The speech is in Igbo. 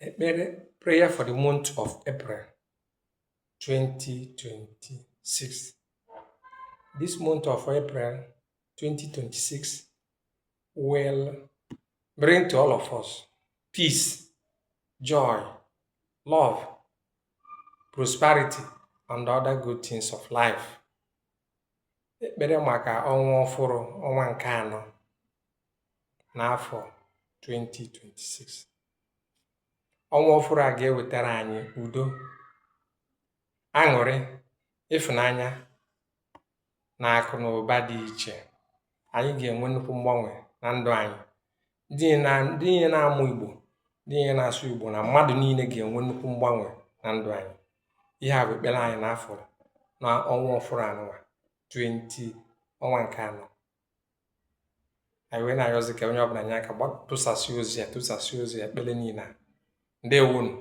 Prayer for the month of April 2026. This month of April 2026 will bring to all of us peace, joy, love, prosperity, and other good things of life. Ekpere maka ọnwa ọfụrụ ọnwa nke anọ n'afọ 2026. Ọnwa ọfụrụ a ga-ewetara anyị udo, aṅụrị, ịfụnanya na akụ na ụba dị iche. Anyị ga-enwe nnukwu mgbanwe na ndụ anyị. Ndị niile na-amụ Igbo, ndị niile na-asụ Igbo, na mmadụ niile ga-enwe nnukwu mgbanwe na ndụ anyị. Ihe a bụ ekpere anyị n'afọ na ọnwa ọfụrụ anụwa 20 ọnwa nke anọ. Anyị wee na-arịọzi ka onye ọbụla nye aka tụsasị ozi ekpere niile a. Ndewonu.